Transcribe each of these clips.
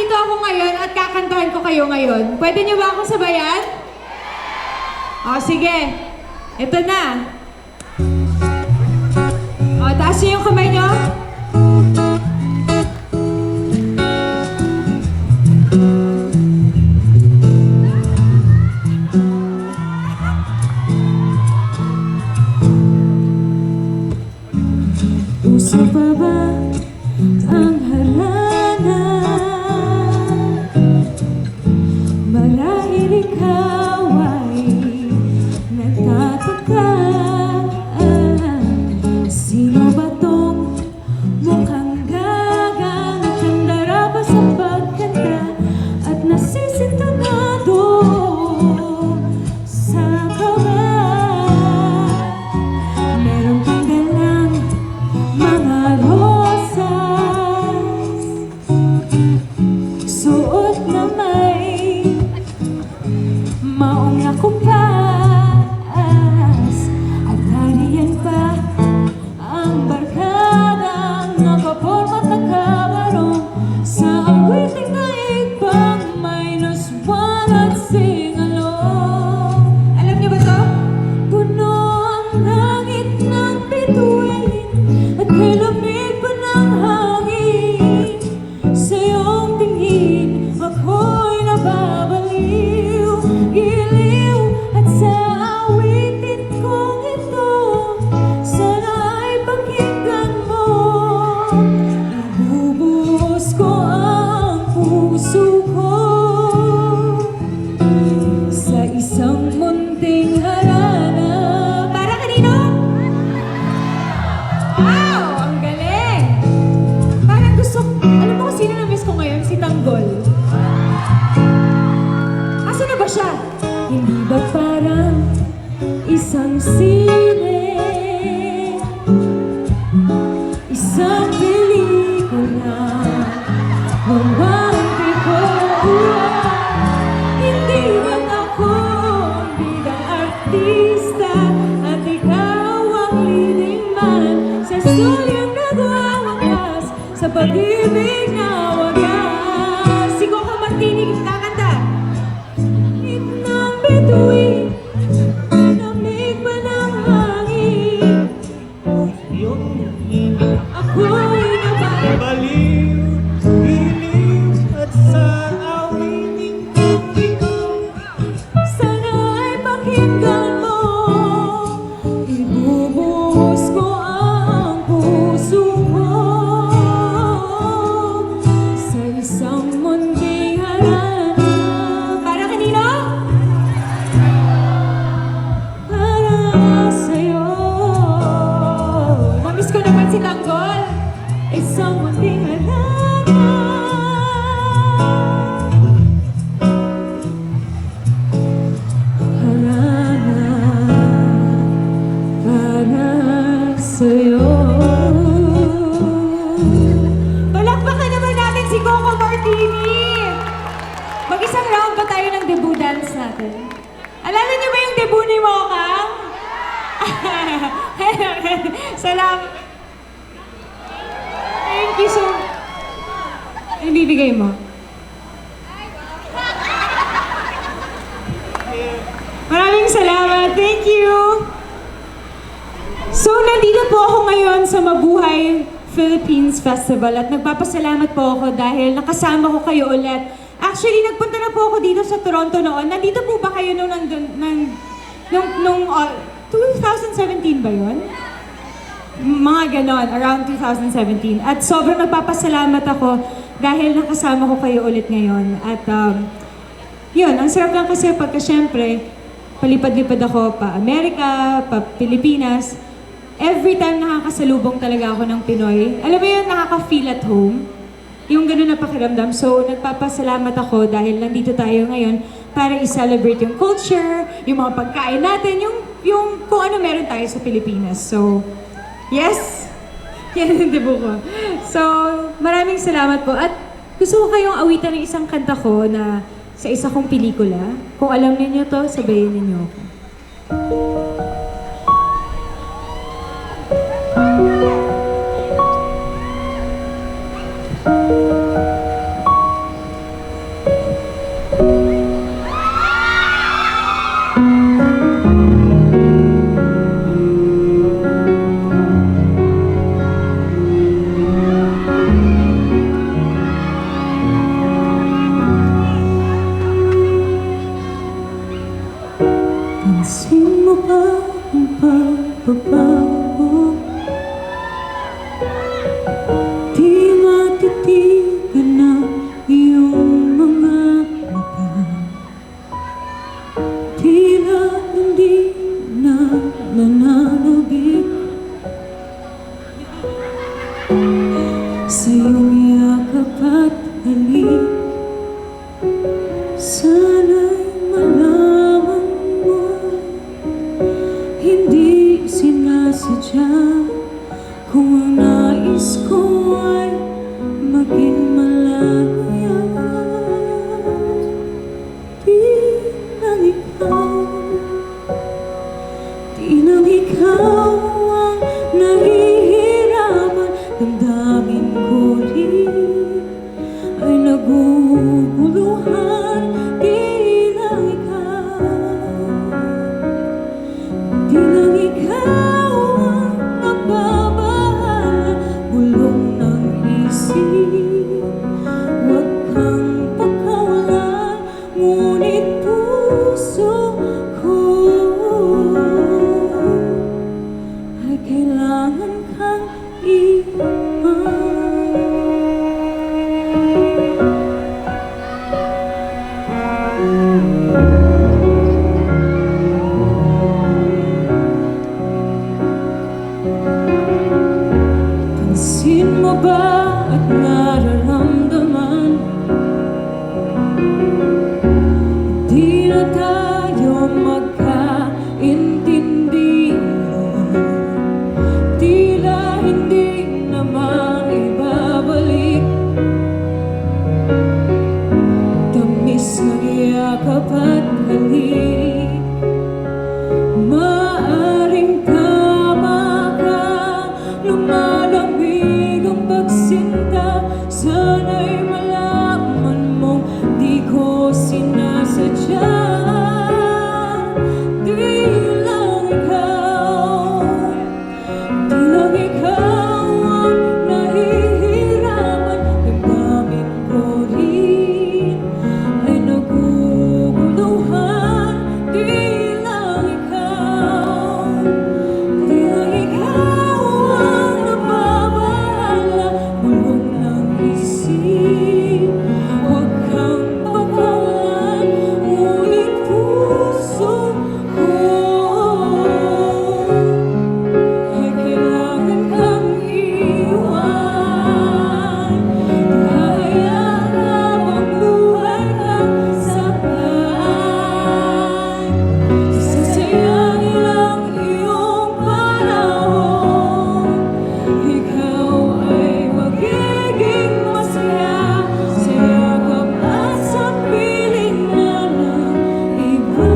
nandito ako ngayon at kakantahan ko kayo ngayon. Pwede niyo ba akong sabayan? O, sige. Ito na. O, taas niyo yung kamay niyo. Puso pa ba ang harana? Marahil ikaw ay nagtataka. Sino ba tong mukhang gagang tandara pa sa pagkanta at nasisintonado sa kaway? Meron kang dalang mga rosas, suot na may maong nakumpas, at nariyan pa ang barkadang nakapormat na kabarong sa awiting daig pang -1 at sing-along. Alam niyo ba to? Puno ang langit ng bituin at may lamig pa ng hangin. Sa iyong tingin ako'y nababaliw, giliw, at sa awitin kong ito sana ay pakinggan mo. Ibubuhos ko ang puso ko sa isang munting harana. Para kanino? Wow! Ang galing! Parang gusto... Alam mo kung sino na-miss ko ngayon? Si Tanggol. Asan na ba siya? Hindi ba parang isang sine, isang pelikula, romantiko? Hindi ba ako bilang artista at ikaw ang leading man sa storyang nagwawakas sa pag-ibig na wagas? Si Coco Martini kakanta. Ng bituin, lamig pa ng hangin, ako'y nababaliw. Baliw, giliw, at sa awiting kong ikaw. Sana ay pakinggan mo. Ibubuhos ko ang puso ko sa isang munting harana. Para kanino? Para sa'yo. Mamiss ko naman si Tanggol. Isang munting harana. Harana para sa'yo. Palakpakan naman natin si Coco Martini. Mag-isang round pa tayo ng debut dance natin. Alala niyo ba yung debut ni Mokang? Salamat. Thank you so much. Ano bibigay mo? Maraming salamat. Thank you. So, nandito po ako ngayon sa Mabuhay Philippines Festival at nagpapasalamat po ako dahil nakasama ko kayo ulit. Actually, nagpunta na po ako dito sa Toronto noon. Nandito po ba kayo nung 2017 ba yun? Mga ganon, around 2017. At sobrang nagpapasalamat ako dahil nakasama ko kayo ulit ngayon. At yun, ang sarap lang kasi pagka syempre, palipad-lipad ako pa Amerika, pa Pilipinas. Every time nakakasalubong talaga ako ng Pinoy, alam mo yun, nakaka-feel at home. Yung ganun na pakiramdam. So, nagpapasalamat ako dahil nandito tayo ngayon para i-celebrate yung culture, yung mga pagkain natin, yung kung ano meron tayo sa Pilipinas. So, yes! Yan ang debut ko. So, maraming salamat po. At gusto ko kayong awitan ng isang kanta ko na sa isa kong pelikula. Kung alam niyo to, sabayin niyo ako. sa iyong yakap at halik. Sana'y malaman mo, hindi sinasadya kung ang nais ko ay maging malaya. Di lang ikaw, di lang ikaw ang nahihirapan. Damdamin ko rin ay naguguluhan. Di lang ikaw ang nababahala. Bulong ng isip, huwag kang pagkawalan. Ngunit puso ko ay kailangan kang iwan. Pansin mo ba at nararamdaman? Di na tayo magkaintindihan. Tila hindi na maibabalik. Tamis ng yakap at halik. Maaring tama ka, lumalamig ang pagsinta. Sana'y malaman mong di ko sinasadya. Di lang ikaw ang nahihirapan. Damdamin ko rin ay naguguluhan. Di lang ikaw ang nababahala. Bulong ng isip, huwag kang pagkawalan. Ngunit puso ko ay kailangan kang iwan. Hayaan habang buhay kang saktan. Sasayangin lang iyong panahon. Ikaw ay magiging masaya sa yakap at sa piling na ng iba.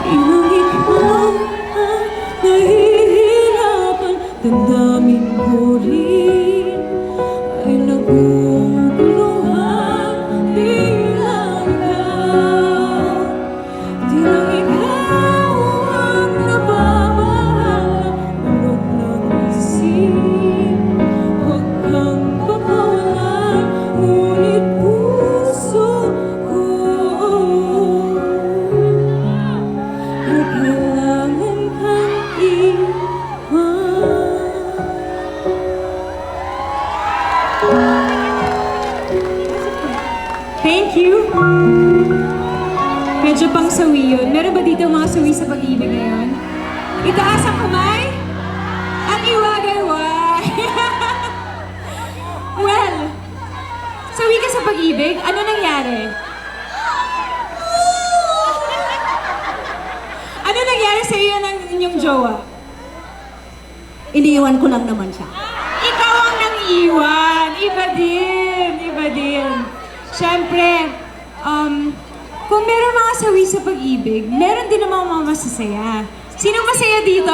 Di lang ikaw ang nahihirapan. Damdamin ko rin ay naguguluhan. Di lang ikaw ang nababahala. Bulong ng isip, huwag kang pagkawalan. Ngunit puso ko ay kailangan kang iwan. Thank you. Medyo pang sawi yun. Meron ba dito mga sawi sa pag-ibig ngayon? Itaas ang kamay at iwagayway. Well, sawi ka sa pag-ibig? Ano nangyari? Ano nangyari sa iyo ng inyong jowa? Iniiwan ko lang naman siya. Ikaw ang nang-iwan. Iba din. Iba din. Siyempre, kung meron mga sawi sa pag-ibig, meron din namang mga masasaya. Sino masaya dito?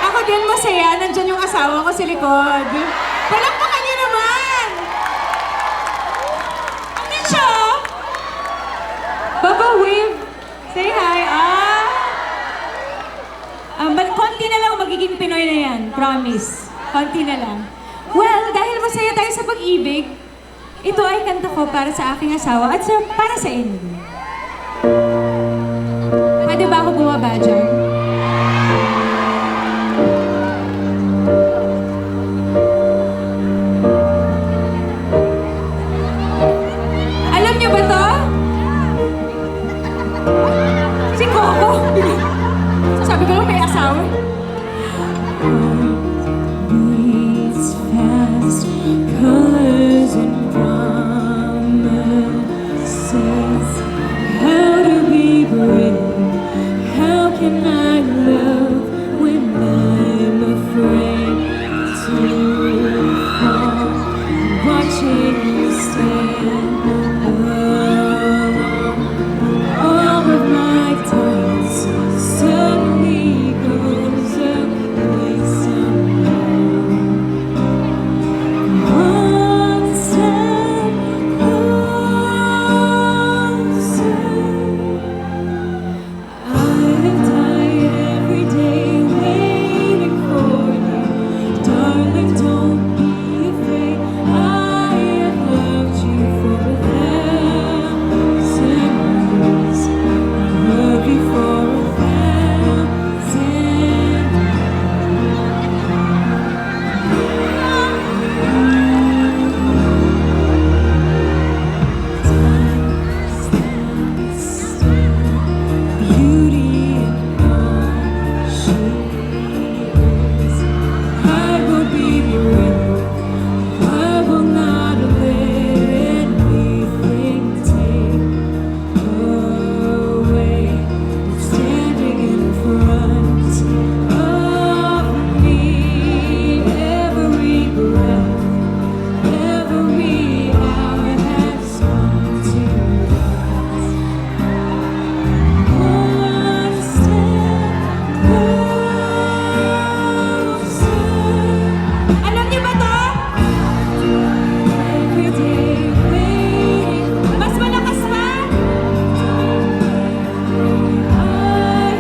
Ako din masaya. Nandyan yung asawa ko sa likod. Palakpakan niyo naman! Andyan siya! Baba, wave! Say hi! Konti na lang, magiging Pinoy na yan. Promise. Konti na lang. Well, dahil masaya tayo sa pag-ibig, ito ay kanta ko para sa aking asawa at para sa inyo. Pwede ba ako bumaba dyan? Alam niyo ba to? lang. Beats fast, colors and promises. How to be brave? How can I love when I'm afraid to fall? Watching you stand alone. All of my thoughts suddenly goes away somehow. One step closer. I have died every day waiting for you. Darling, don't be afraid. I have loved you for 1,000 years. Love you for 1,000. Beauty and all she is. I will be brave. I will not let anything take away. Standing in front of me, every breath, every hour has come to pass. One step closer. Alam niyo ba to? Every day waiting. Mas malakas pa? I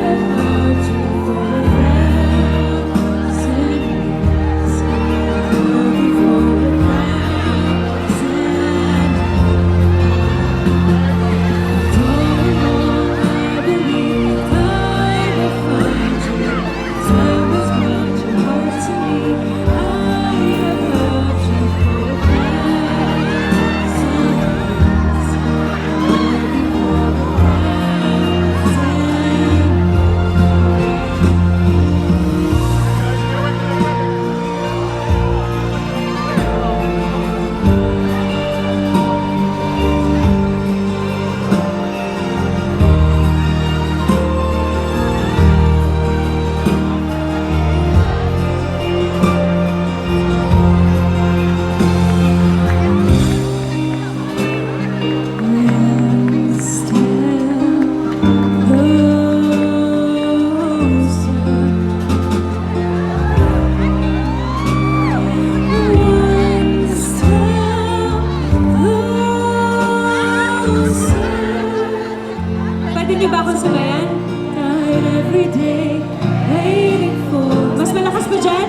have loved you for 1,000 years. Love you for 1,000. I believe I will find you. Time has brought your heart to me. I have loved you for 1,000 years. Love you for 1,000. One step closer. One step closer. Pwede niyo ba akong sabayan? Died every day, waiting for. Mas malakas pa dyan?